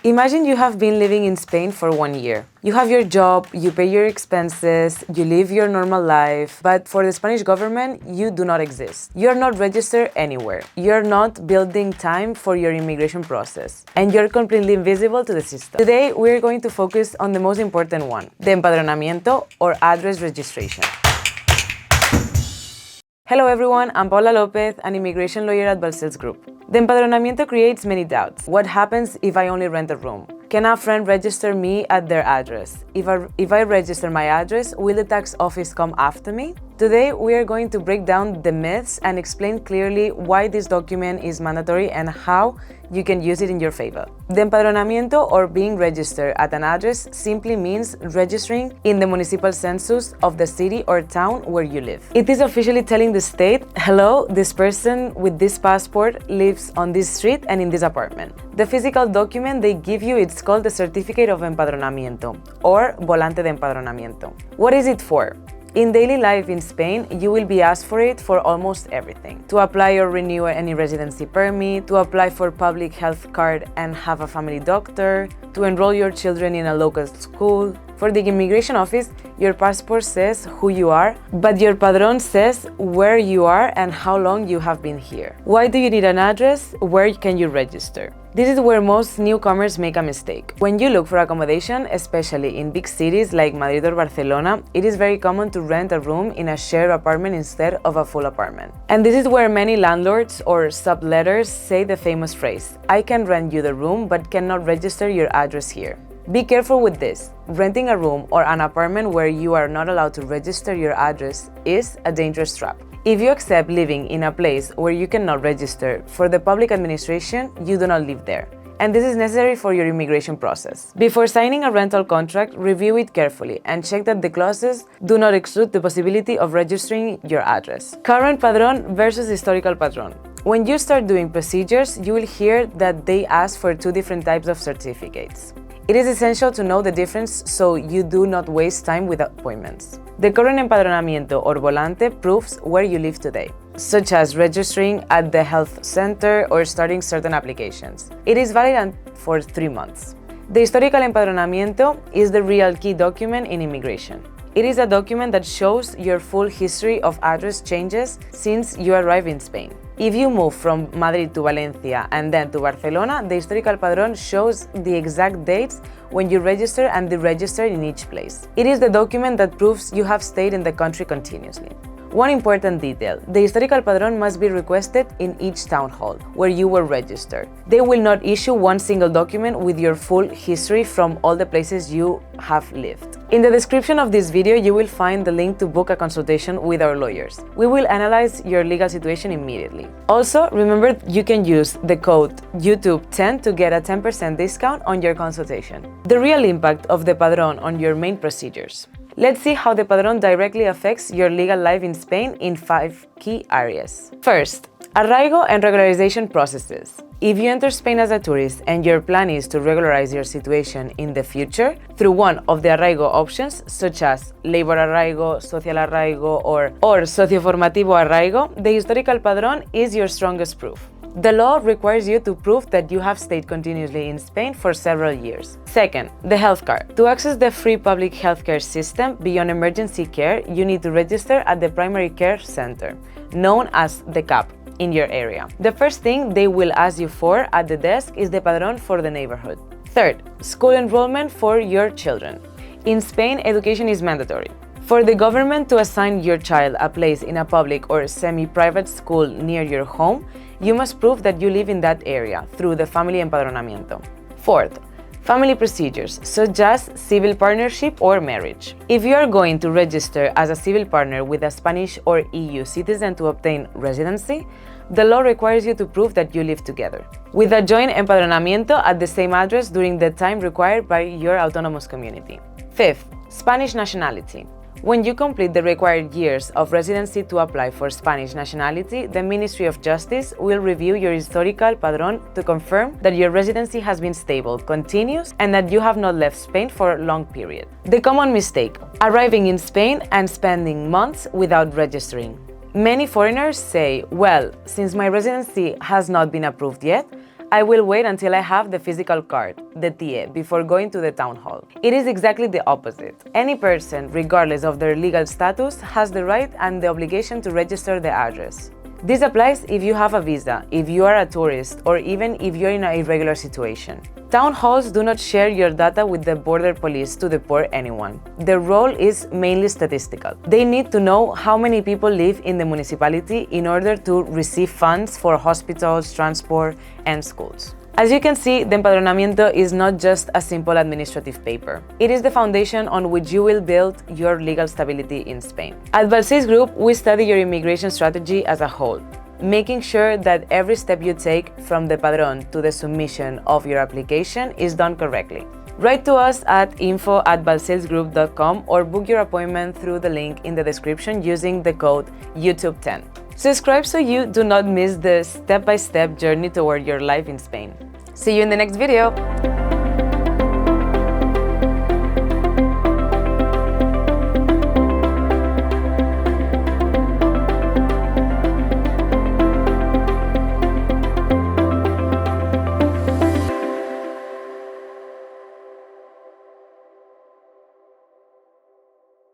Imagine you have been living in Spain for 1 year. You have your job, you pay your expenses, you live your normal life, but for the Spanish government, you do not exist. You're not registered anywhere. You're not building time for your immigration process, and you're completely invisible to the system. Today, we're going to focus on the most important one, the empadronamiento or address registration. Hello everyone, I'm Paula Lopez, an immigration lawyer at Balcells Group. The empadronamiento creates many doubts. What happens if I only rent a room? Can a friend register me at their address? If I register my address, will the tax office come after me? Today, we are going to break down the myths and explain clearly why this document is mandatory and how you can use it in your favor. The empadronamiento, or being registered at an address, simply means registering in the municipal census of the city or town where you live. It is officially telling the state, hello, this person with this passport lives on this street and in this apartment. The physical document they give you, it's called the Certificate of Empadronamiento, or Volante de Empadronamiento. What is it for? In daily life in Spain, you will be asked for it for almost everything. To apply or renew any residency permit, to apply for public health card and have a family doctor, to enroll your children in a local school. For the immigration office, your passport says who you are, but your Padrón says where you are and how long you have been here. Why do you need an address? Where can you register? This is where most newcomers make a mistake. When you look for accommodation, especially in big cities like Madrid or Barcelona, it is very common to rent a room in a shared apartment instead of a full apartment. And this is where many landlords or subletters say the famous phrase, I can rent you the room but cannot register your address here. Be careful with this. Renting a room or an apartment where you are not allowed to register your address is a dangerous trap. If you accept living in a place where you cannot register for the public administration, you do not live there. And this is necessary for your immigration process. Before signing a rental contract, review it carefully and check that the clauses do not exclude the possibility of registering your address. Current Padrón versus historical Padrón. When you start doing procedures, you will hear that they ask for two different types of certificates. It is essential to know the difference so you do not waste time with appointments. The current empadronamiento or volante proves where you live today, such as registering at the health center or starting certain applications. It is valid for 3 months. The historical empadronamiento is the real key document in immigration. It is a document that shows your full history of address changes since you arrived in Spain. If you move from Madrid to Valencia and then to Barcelona, the historical Padrón shows the exact dates when you register and deregister in each place. It is the document that proves you have stayed in the country continuously. One important detail, the historical Padrón must be requested in each town hall where you were registered. They will not issue one single document with your full history from all the places you have lived. In the description of this video, you will find the link to book a consultation with our lawyers. We will analyze your legal situation immediately. Also, remember you can use the code YouTube10 to get a 10% discount on your consultation. The real impact of the Padrón on your main procedures. Let's see how the Padrón directly affects your legal life in Spain in 5 key areas. First, arraigo and regularization processes. If you enter Spain as a tourist and your plan is to regularize your situation in the future through one of the arraigo options, such as labor arraigo, social arraigo, or socioformativo arraigo, the historical Padrón is your strongest proof. The law requires you to prove that you have stayed continuously in Spain for several years. Second, the health card. To access the free public healthcare system beyond emergency care, you need to register at the primary care center, known as the CAP, in your area. The first thing they will ask you for at the desk is the Padrón for the neighborhood. Third, school enrollment for your children. In Spain, education is mandatory. For the government to assign your child a place in a public or semi-private school near your home, you must prove that you live in that area through the family empadronamiento. Fourth, family procedures, such as civil partnership or marriage. If you are going to register as a civil partner with a Spanish or EU citizen to obtain residency, the law requires you to prove that you live together, with a joint empadronamiento at the same address during the time required by your autonomous community. Fifth, Spanish nationality. When you complete the required years of residency to apply for Spanish nationality, the Ministry of Justice will review your historical Padrón to confirm that your residency has been stable, continuous, and that you have not left Spain for a long period. The common mistake: arriving in Spain and spending months without registering. Many foreigners say, well, since my residency has not been approved yet, I will wait until I have the physical card, the TIE, before going to the town hall. It is exactly the opposite. Any person, regardless of their legal status, has the right and the obligation to register the address. This applies if you have a visa, if you are a tourist, or even if you're in an irregular situation. Town halls do not share your data with the border police to deport anyone. Their role is mainly statistical. They need to know how many people live in the municipality in order to receive funds for hospitals, transport, and schools. As you can see, the Empadronamiento is not just a simple administrative paper. It is the foundation on which you will build your legal stability in Spain. At Balcells Group, we study your immigration strategy as a whole, making sure that every step you take from the Padrón to the submission of your application is done correctly. Write to us at info@balcellsgroup.com or book your appointment through the link in the description using the code YouTube10. Subscribe so you do not miss the step-by-step journey toward your life in Spain. See you in the next video!